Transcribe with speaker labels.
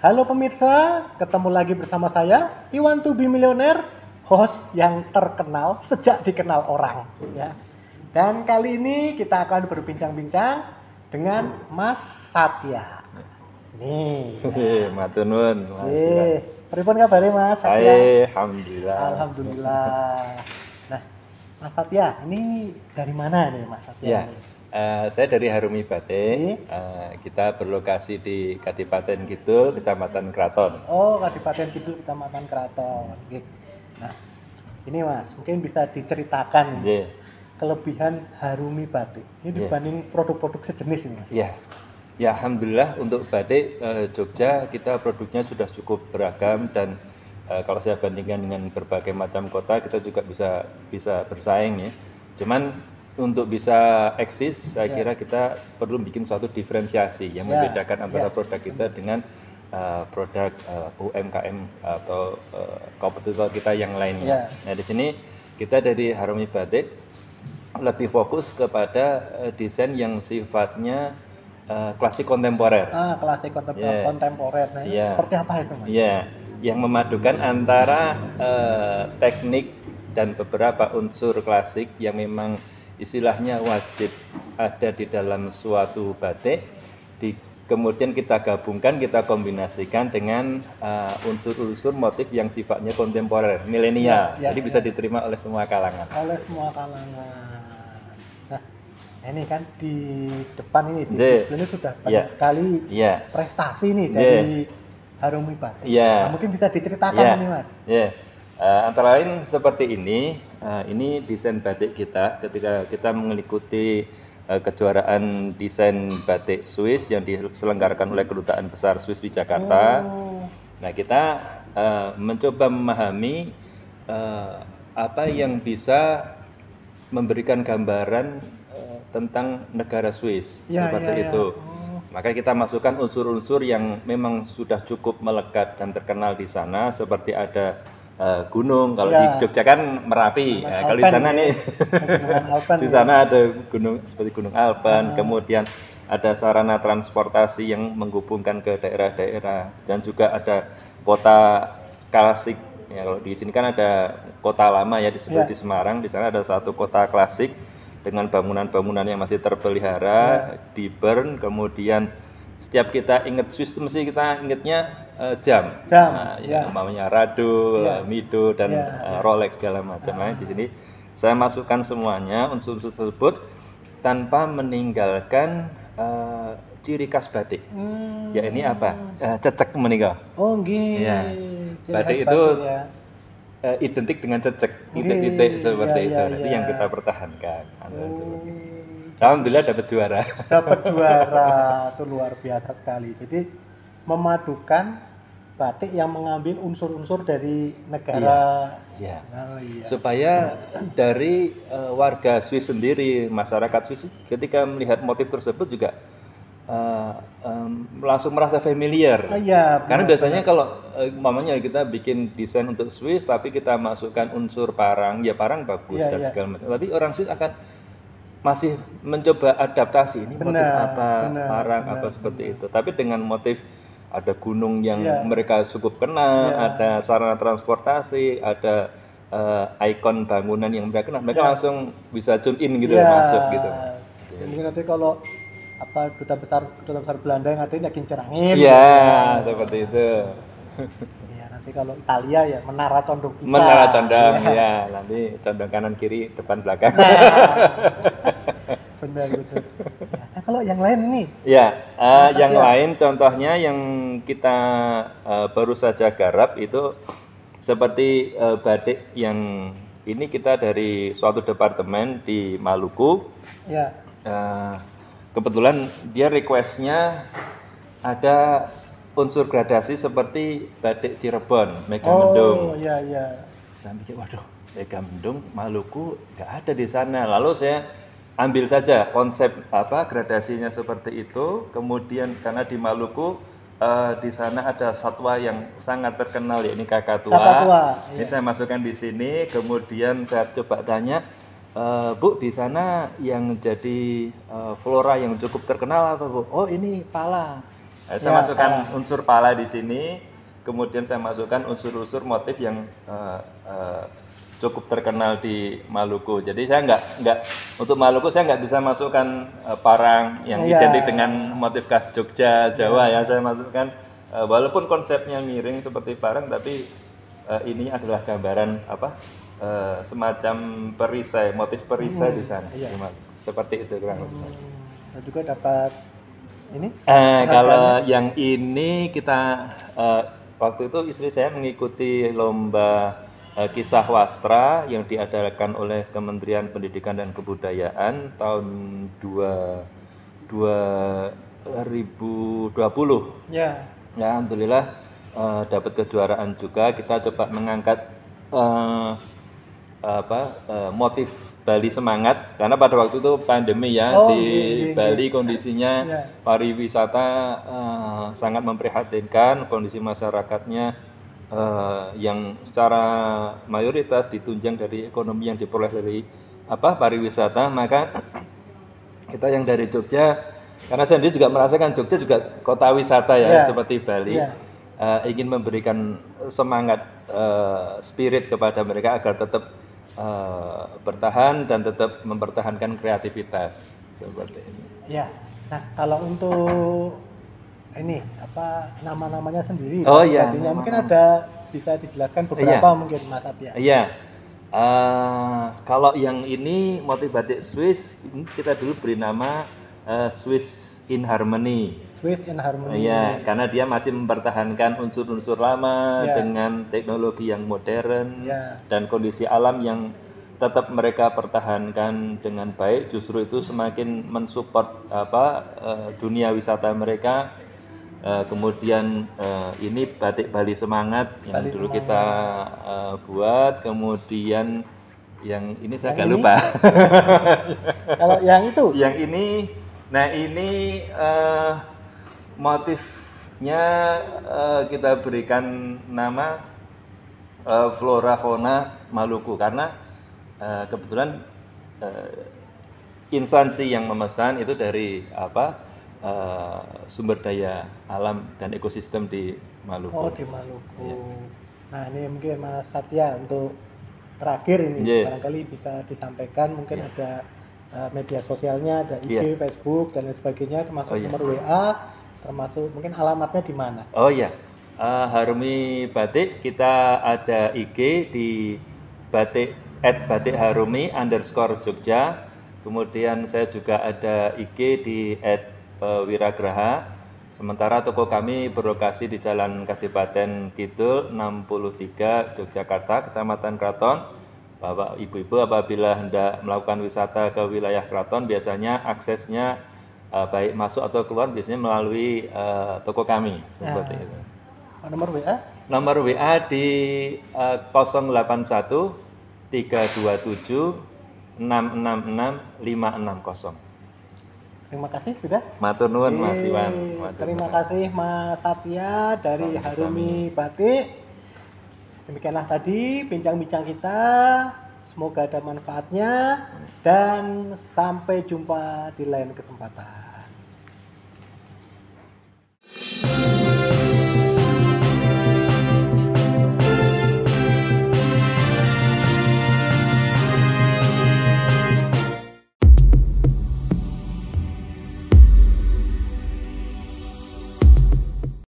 Speaker 1: Halo pemirsa, ketemu lagi bersama saya Iwan to be Millionaire, host yang terkenal sejak dikenal orang ya. Dan kali ini kita akan berbincang-bincang dengan Mas Satya. Nih.
Speaker 2: Matur nuwun, Mas.
Speaker 1: Pripun kabare Mas Satya?
Speaker 2: Alhamdulillah.
Speaker 1: Alhamdulillah. Nah, Mas Satya, ini dari mana nih Mas Satya?
Speaker 2: Ya,
Speaker 1: Ini?
Speaker 2: saya dari Harumi Batik. Kita berlokasi di Kadipaten Kidul, Kecamatan Kraton.
Speaker 1: Oh, Kadipaten Kidul, Kecamatan Kraton. Oke. Nah, ini Mas, mungkin bisa diceritakan
Speaker 2: Nggih.
Speaker 1: kelebihan Harumi Batik. Ini dibanding produk-produk sejenis ini Mas.
Speaker 2: Ya. Ya, alhamdulillah untuk batik Jogja kita produknya sudah cukup beragam dan kalau saya bandingkan dengan berbagai macam kota kita juga bisa bersaing ya. Cuman untuk bisa eksis saya kira kita perlu bikin suatu diferensiasi yang membedakan antara produk kita dengan produk UMKM atau kompetitor kita yang lainnya. Nah, di sini kita dari Harumi Batik lebih fokus kepada desain yang sifatnya klasik kontemporer.
Speaker 1: Klasik kontemporer. Nah, seperti apa itu Mas?
Speaker 2: Iya, yang memadukan antara teknik dan beberapa unsur klasik yang memang istilahnya wajib ada di dalam suatu batik, kemudian kita gabungkan, kita kombinasikan dengan unsur-unsur motif yang sifatnya kontemporer, milenial. Jadi bisa diterima oleh semua kalangan.
Speaker 1: Oleh semua kalangan. Nah, ini kan di depan ini di display ini sudah banyak sekali prestasi nih dari Harumi Batik. Nah, mungkin bisa diceritakan ini Mas.
Speaker 2: Antara lain seperti ini desain batik kita ketika kita mengikuti kejuaraan desain batik Swiss yang diselenggarakan oleh Kedutaan Besar Swiss di Jakarta. Nah, kita mencoba memahami apa yang bisa memberikan gambaran tentang negara Swiss seperti itu. Maka kita masukkan unsur-unsur yang memang sudah cukup melekat dan terkenal di sana, seperti ada gunung. Kalau di Jogja kan Merapi. Nah, kalau di sana nih di sana ada gunung seperti Gunung Alpen, kemudian ada sarana transportasi yang menghubungkan ke daerah-daerah dan juga ada kota klasik. Ya, kalau di sini kan ada kota lama ya disebut di Semarang. Di sana ada satu kota klasik dengan bangunan-bangunan yang masih terpelihara, di burn, kemudian setiap kita ingat Swiss itu mesti kita ingatnya jam. Nah, namanya Rado, Mido dan Rolex segala macam. Nah, di sini saya masukkan semuanya unsur-unsur tersebut tanpa meninggalkan ciri khas batik. Ya ini apa? Cecek menikah.
Speaker 1: Oh, nggih.
Speaker 2: Ya. Batik itu identik dengan cecek, titik-titik seperti itu. Itu yang kita pertahankan. Alhamdulillah dapat juara.
Speaker 1: Dapat juara, itu luar biasa sekali. Jadi memadukan batik yang mengambil unsur-unsur dari negara.
Speaker 2: Supaya dari warga Swiss sendiri, masyarakat Swiss ketika melihat motif tersebut juga langsung merasa familiar. Karena biasanya kalau mamanya kita bikin desain untuk Swiss tapi kita masukkan unsur parang, ya parang bagus dan segala macam. Tapi orang Swiss akan masih mencoba adaptasi, ini motif apa, parang apa seperti itu. Tapi dengan motif ada gunung yang mereka cukup kenal, ada sarana transportasi, ada ikon bangunan yang mereka kenal, mereka langsung bisa tune in gitu, masuk gitu.
Speaker 1: Mungkin nanti kalau duta besar Belanda yang ada ini yakin cerangin.
Speaker 2: Seperti itu.
Speaker 1: Nanti kalau Italia ya menara condong pisau.
Speaker 2: Menara condong, nanti condong kanan kiri depan belakang.
Speaker 1: Benar betul. Nah, kalau yang lain ini?
Speaker 2: Yang lain contohnya yang kita baru saja garap itu seperti batik yang ini kita dari suatu departemen di Maluku. Kebetulan dia requestnya ada unsur gradasi seperti batik Cirebon, Megamendung. Saya pikir, waduh, Megamendung, Maluku nggak ada di sana. Lalu saya ambil saja konsep gradasinya seperti itu. Kemudian karena di Maluku di sana ada satwa yang sangat terkenal, yakni Kakatua. Ini saya masukkan di sini. Kemudian saya coba tanya, Bu, di sana yang jadi flora yang cukup terkenal apa, Bu? Oh, ini pala. Saya masukkan unsur pala di sini, kemudian saya masukkan unsur-unsur motif yang cukup terkenal di Maluku. Jadi saya nggak untuk Maluku saya nggak bisa masukkan parang yang identik dengan motif khas Jogja, Jawa ya. Saya masukkan walaupun konsepnya miring seperti parang, tapi ini adalah gambaran semacam perisai, motif perisai di sana. Seperti itu kurang lebih.
Speaker 1: Dan juga dapat ini?
Speaker 2: Kalau yang ini kita waktu itu istri saya mengikuti lomba kisah wastra yang diadakan oleh Kementerian Pendidikan dan Kebudayaan tahun 2020. Ya, alhamdulillah dapat kejuaraan juga. Kita coba mengangkat motif Bali Semangat karena pada waktu itu pandemi ya di Bali kondisinya pariwisata sangat memprihatinkan, kondisi masyarakatnya yang secara mayoritas ditunjang dari ekonomi yang diperoleh dari pariwisata. Maka kita yang dari Jogja, karena saya sendiri juga merasakan Jogja juga kota wisata ya seperti Bali, ingin memberikan semangat spirit kepada mereka agar tetap bertahan dan tetap mempertahankan kreativitas seperti ini. Ya,
Speaker 1: nah kalau untuk ini nama-namanya sendiri, mungkin ada bisa dijelaskan beberapa mungkin Mas Satya.
Speaker 2: Iya, kalau yang ini motif batik Swiss, ini kita dulu beri nama Swiss in Harmony.
Speaker 1: Swiss in Harmony.
Speaker 2: Iya, karena dia masih mempertahankan unsur-unsur lama dengan teknologi yang modern dan kondisi alam yang tetap mereka pertahankan dengan baik. Justru itu semakin mensupport dunia wisata mereka. Kemudian ini batik Bali Semangat yang dulu kita buat. Kemudian yang ini saya agak lupa.
Speaker 1: Kalau yang itu?
Speaker 2: Yang ini, nah ini motifnya kita berikan nama Flora Fauna Maluku karena kebetulan instansi yang memesan itu dari sumber daya alam dan ekosistem di Maluku.
Speaker 1: Oh, di Maluku. Ya. Nah, ini mungkin Mas Satya untuk terakhir ini barangkali bisa disampaikan, mungkin ada media sosialnya, ada IG, Facebook dan lain sebagainya, termasuk nomor WA, termasuk mungkin alamatnya di mana?
Speaker 2: Oh iya, Harumi Batik kita ada IG di @batikharumi_Jogja. Kemudian saya juga ada IG di @wiragraha. Sementara toko kami berlokasi di Jalan Kadipaten Kidul 63 Yogyakarta, Kecamatan Kraton. Bapak Ibu-ibu apabila hendak melakukan wisata ke wilayah Kraton, biasanya aksesnya baik masuk atau keluar biasanya melalui toko kami seperti itu.
Speaker 1: Nomor WA?
Speaker 2: Nomor WA di 081 327 666 560.
Speaker 1: Terima kasih sudah.
Speaker 2: Matur nuwun Mas Iwan.
Speaker 1: Terima kasih Mas Satya dari Harumi Batik. Demikianlah tadi bincang-bincang kita. Semoga ada manfaatnya dan sampai jumpa di lain kesempatan.